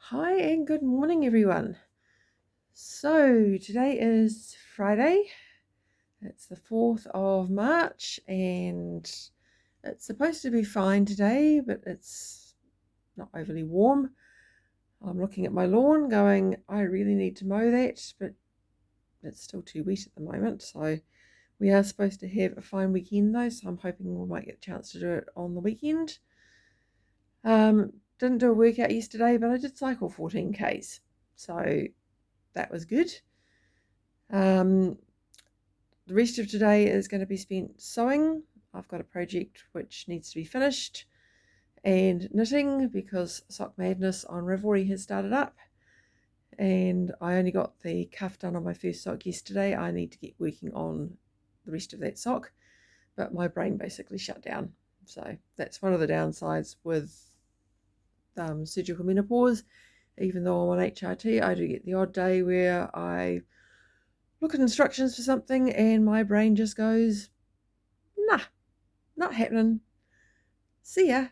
Hi and good morning, everyone. So today is Friday. It's the 4th of March and it's supposed to be fine today, but it's not overly warm. I'm looking at my lawn going, I really need to mow that, but it's still too wet at the moment. So we are supposed to have a fine weekend though, so I'm hoping we might get a chance to do it on the weekend. Didn't do a workout yesterday, but I did cycle 14 Ks. So that was good. The rest of today is going to be spent sewing. I've got a project which needs to be finished, and knitting because Sock Madness on Ravelry has started up, and I only got the cuff done on my first sock yesterday. I need to get working on the rest of that sock, but my brain basically shut down. So that's one of the downsides with surgical menopause. Even though I'm on HRT, I do get the odd day where I look at instructions for something and my brain just goes, nah, not happening. See ya.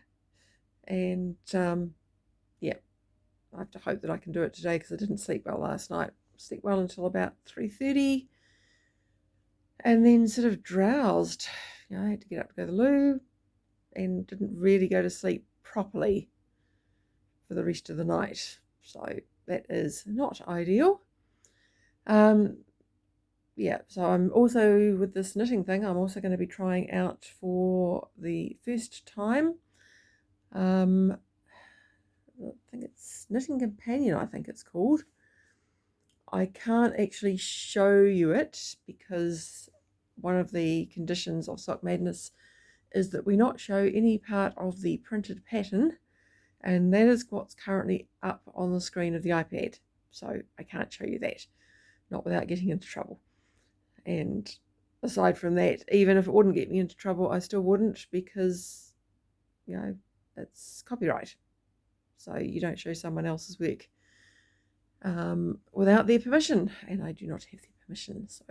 And yeah, I have to hope that I can do it today because I didn't sleep well last night. Slept well until about 3:30 and then sort of drowsed. I had to get up to go to the loo and didn't really go to sleep properly for the rest of the night. So that is not ideal. Yeah, so I'm also, with this knitting thing, I'm also going to be trying out for the first time. I think it's Knitting Companion, I think it's called. I can't actually show you it because one of the conditions of Sock Madness is that we not show any part of the printed pattern, and that is what's currently up on the screen of the iPad. So I can't show you that, not without getting into trouble. And aside from that, even if it wouldn't get me into trouble, I still wouldn't because, it's copyright. So you don't show someone else's work without their permission. And I do not have their permission, so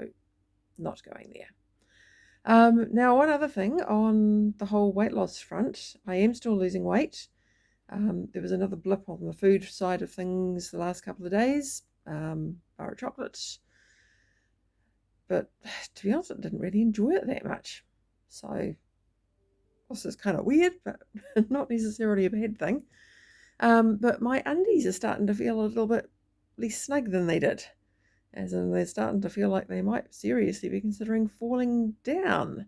not going there. Now, one other thing on the whole weight loss front, I am still losing weight. There was another blip on the food side of things the last couple of days, bar of chocolate. But to be honest, I didn't really enjoy it that much. So this is kind of weird, but not necessarily a bad thing. But my undies are starting to feel a little bit less snug than they did. As in, they're starting to feel like they might seriously be considering falling down.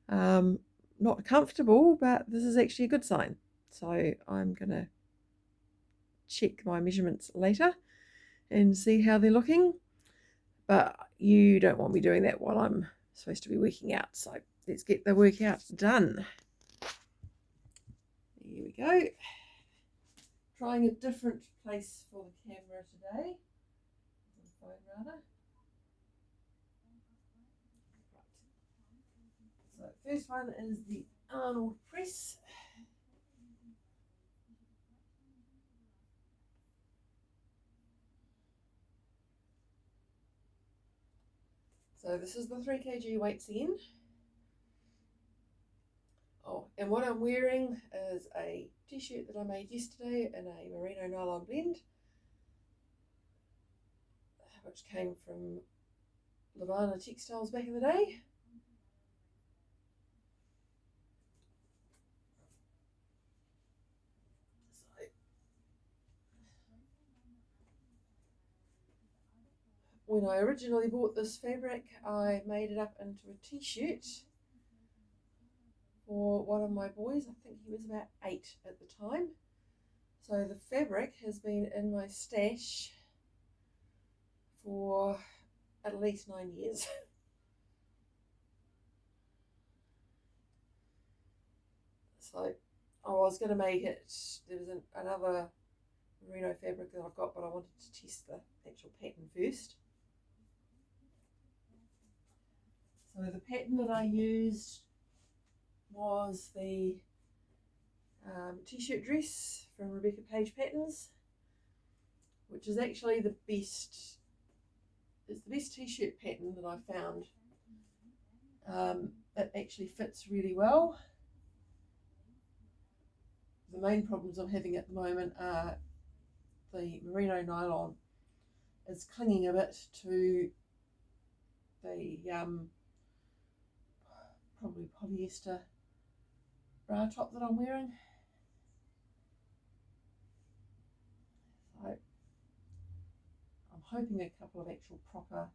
Not comfortable, but this is actually a good sign. So I'm going to check my measurements later and see how they're looking. But you don't want me doing that while I'm supposed to be working out. So let's get the workout done. Here we go. Trying a different place for the camera today. The phone rather. So first one is the Arnold press. So this is the 3 kg weights again. Oh, and what I'm wearing is a t-shirt that I made yesterday in a merino nylon blend, which came from Lavana Textiles back in the day. So when I originally bought this fabric, I made it up into a t-shirt for one of my boys. I think he was about 8 at the time. So the fabric has been in my stash for at least 9 years. So I was going to make it, there was another merino fabric that I've got, but I wanted to test the actual pattern first. So the pattern that I used was the t-shirt dress from Rebecca Page Patterns, which is actually the best t-shirt pattern that I found. It actually fits really well. The main problems I'm having at the moment are the merino nylon is clinging a bit to the probably polyester bra top that I'm wearing. So I'm hoping a couple of actual proper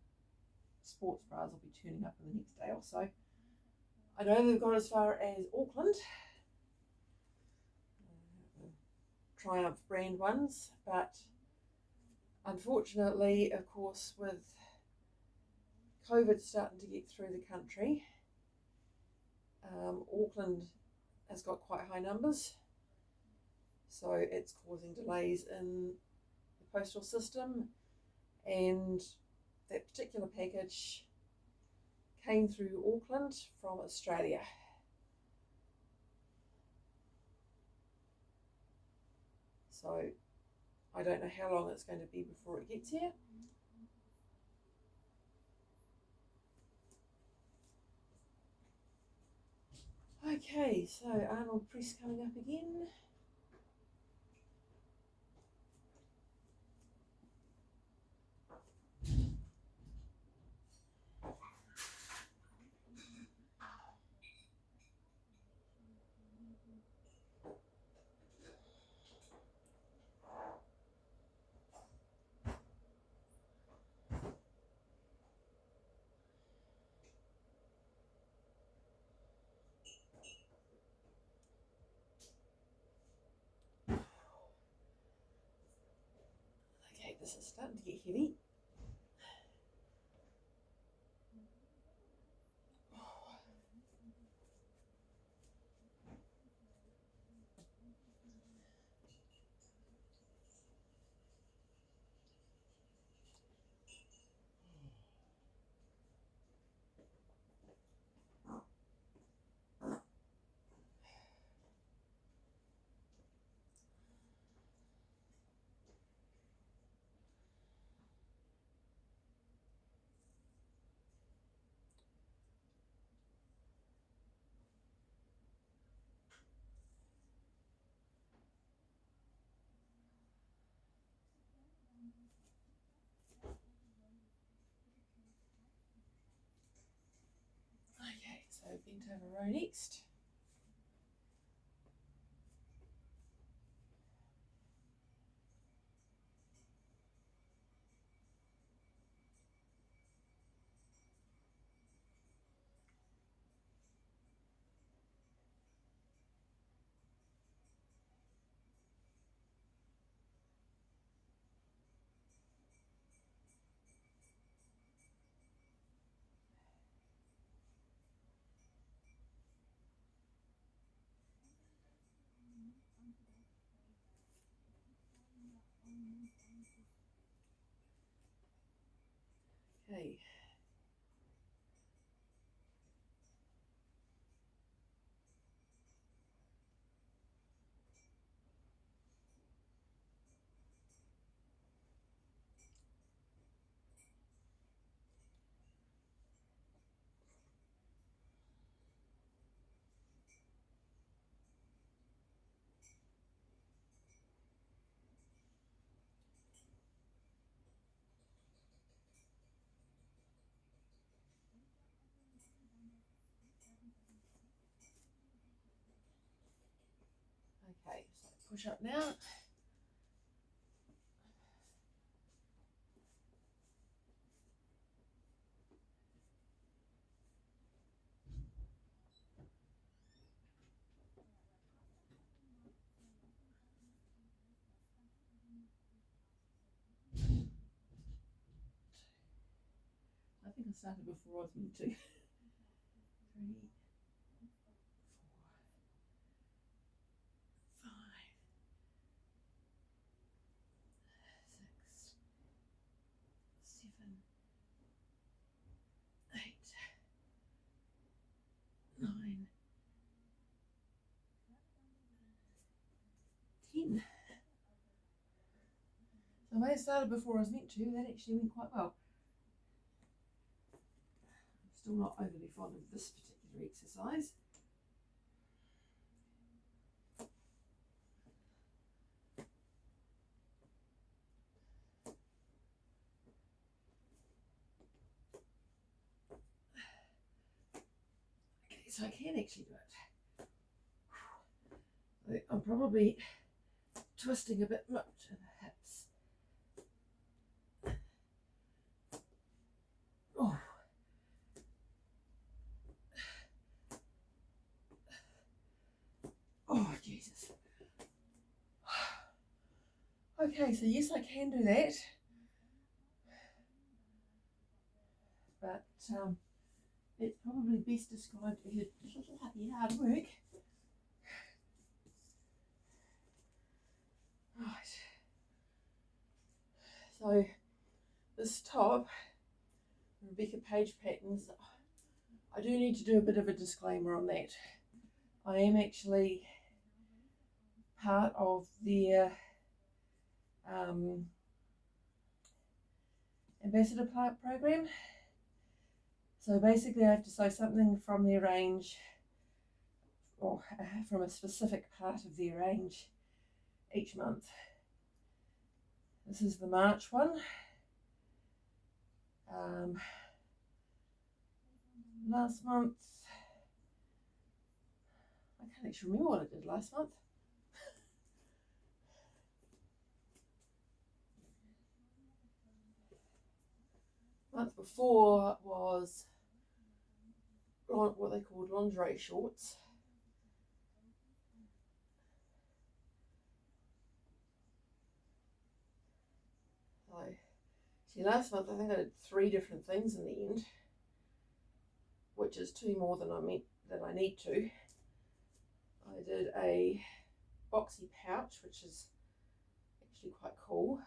sports bras will be turning up in the next day or so. I know they've gone as far as Auckland, Triumph brand ones, but unfortunately, of course, with COVID starting to get through the country, Auckland has got quite high numbers, so it's causing delays in the postal system, and that particular package came through Auckland from Australia. So I don't know how long it's going to be before it gets here. Okay, so Arnold Press coming up again. Okay, this is starting to get heavy. Okay, so bent over row next. Okay. Okay, so push up now. I think I started before I was meant to. 3, 4, 5, 6, 7, 8, 9, 10. So I may have started before I was meant to. That actually went quite well. I'm still not overly fond of this particular exercise. so I can actually do it. I'm probably twisting a bit much in the hips. Oh. Oh, Jesus. Okay, so yes, I can do that. But it's probably best described as hard work. Right. So this top, Rebecca Page Patterns, I do need to do a bit of a disclaimer on that. I am actually part of their ambassador program. So basically I have to sew something from their range or from a specific part of their range each month. This is the March one. Last month, I can't actually remember what I did last month. Month before was what they called lingerie shorts. So, see, last month I think I did 3 different things in the end, which is 2 more than I need to. I did a boxy pouch, which is actually quite cool.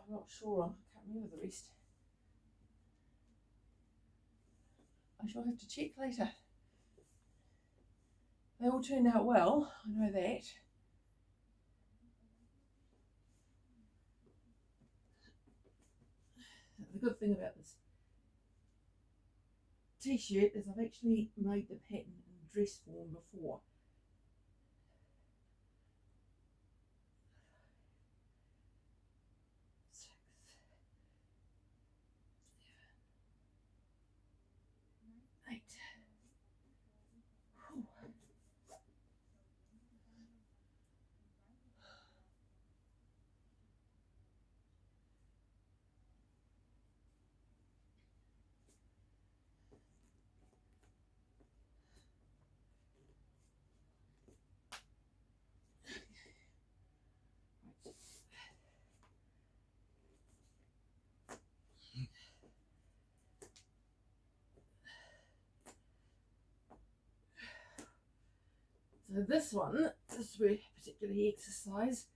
I'm not sure, I can't remember the rest. I shall have to check later. They all turned out well, I know that. The good thing about this t-shirt is I've actually made the pattern in dress form before. So this particular exercise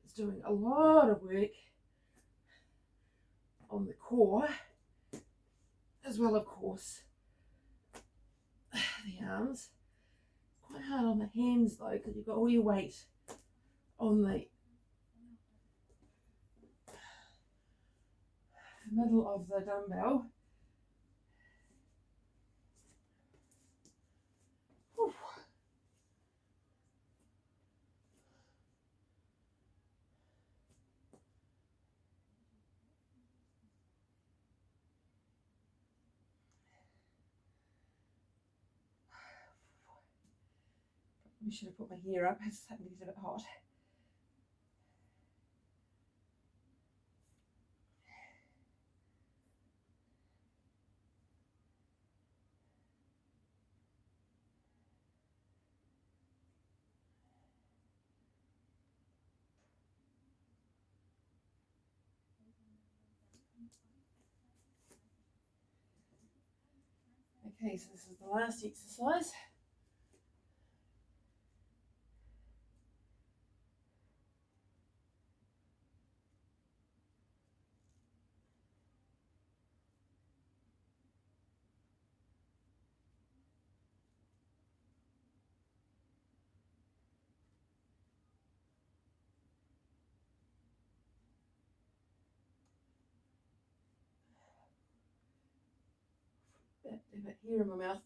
is doing a lot of work on the core, as well, of course, the arms. Quite hard on the hands though, because you've got all your weight on the middle of the dumbbell. Whew. Probably should have put my hair up, it's starting to get a bit hot. Okay, so this is the last exercise. A bit here in my mouth.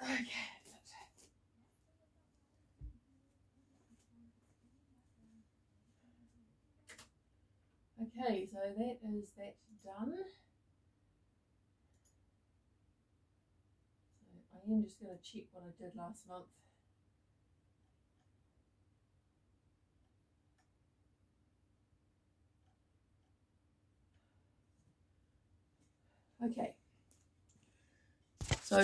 Okay. Okay, so that is that done. So I am just going to check what I did last month. Okay. So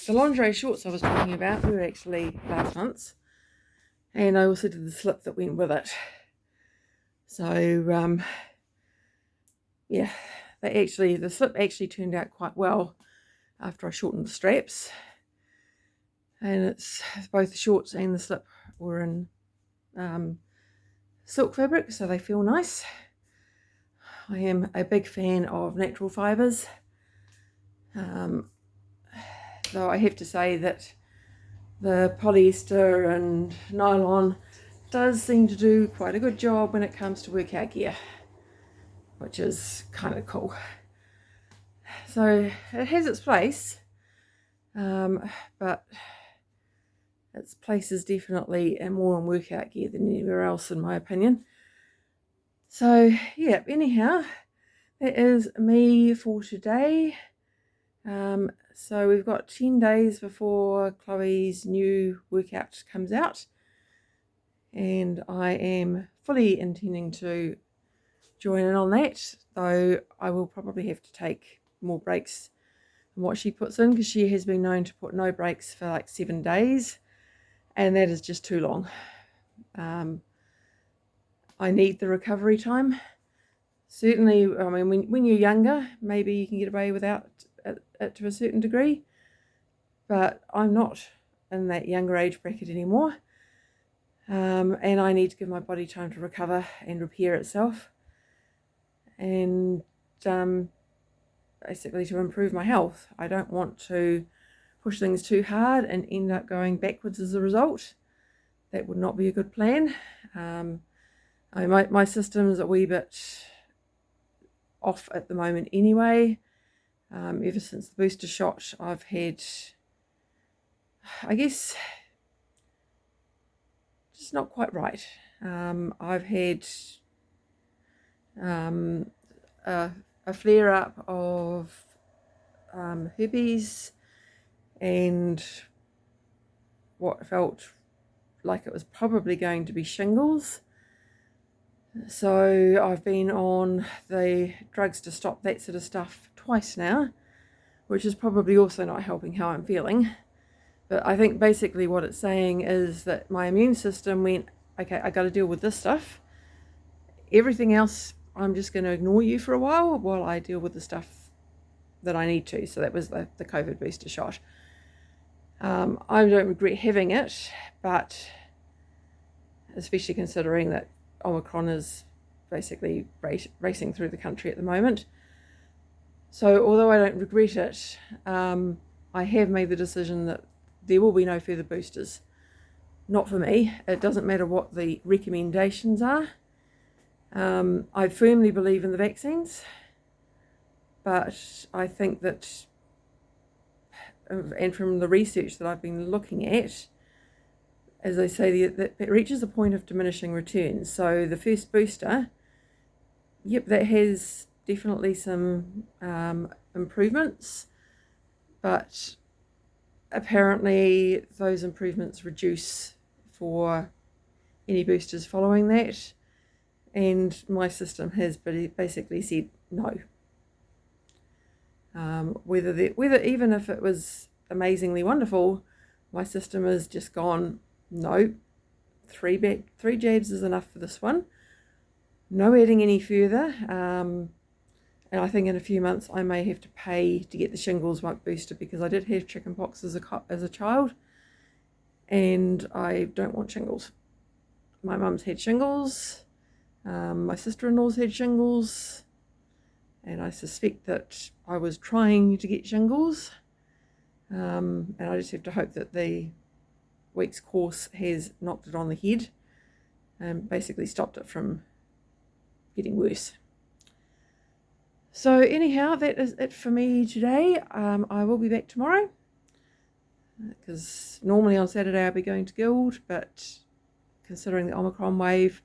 the lingerie shorts I was talking about were actually last month's, and I also did the slip that went with it. So yeah, the slip actually turned out quite well after I shortened the straps, and it's both the shorts and the slip were in silk fabric, so they feel nice. I am a big fan of natural fibres, though I have to say that the polyester and nylon does seem to do quite a good job when it comes to workout gear, which is kind of cool. So it has its place, but its place is definitely more in workout gear than anywhere else, in my opinion. So yeah, anyhow, that is me for today. So we've got 10 days before Chloe's new workout comes out, and I am fully intending to join in on that, though I will probably have to take more breaks than what she puts in, because she has been known to put no breaks for like 7 days, and that is just too long. I need the recovery time. Certainly, I mean, when you're younger, maybe you can get away without it to a certain degree, but I'm not in that younger age bracket anymore, and I need to give my body time to recover and repair itself, and basically to improve my health. I don't want to push things too hard and end up going backwards as a result. That would not be a good plan. My system's a wee bit off at the moment anyway. Ever since the booster shot, I've had, I guess, just not quite right. I've had a flare up of herpes and what felt like it was probably going to be shingles. So I've been on the drugs to stop that sort of stuff twice now, which is probably also not helping how I'm feeling. But I think basically what it's saying is that my immune system went, okay, I got to deal with this stuff. Everything else, I'm just going to ignore you for a while I deal with the stuff that I need to. So that was the COVID booster shot. I don't regret having it, but especially considering that Omicron is basically racing through the country at the moment. So although I don't regret it, I have made the decision that there will be no further boosters. Not for me. It doesn't matter what the recommendations are. I firmly believe in the vaccines, but I think that, and from the research that I've been looking at, as I say, it reaches a point of diminishing returns. So the first booster, yep, that has definitely some improvements, but apparently those improvements reduce for any boosters following that, and my system has basically said no. Whether even if it was amazingly wonderful, my system has just gone, no, three jabs is enough for this one. No adding any further. And I think in a few months I may have to pay to get the shingles booster, because I did have chickenpox as a child, and I don't want shingles. My mum's had shingles, my sister-in-law's had shingles, and I suspect that I was trying to get shingles, and I just have to hope that the week's course has knocked it on the head and basically stopped it from getting worse. So anyhow, that is it for me today. I will be back tomorrow, because normally on Saturday I'll be going to Guild, but considering the Omicron wave,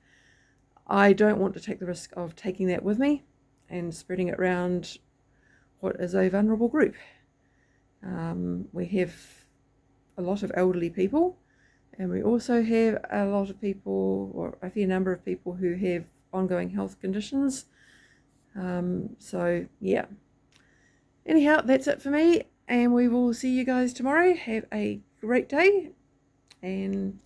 I don't want to take the risk of taking that with me and spreading it around what is a vulnerable group. We have a lot of elderly people, and we also have a lot of people, or a fair number of people, who have ongoing health conditions. So yeah, anyhow, that's it for me, and we will see you guys tomorrow. Have a great day, and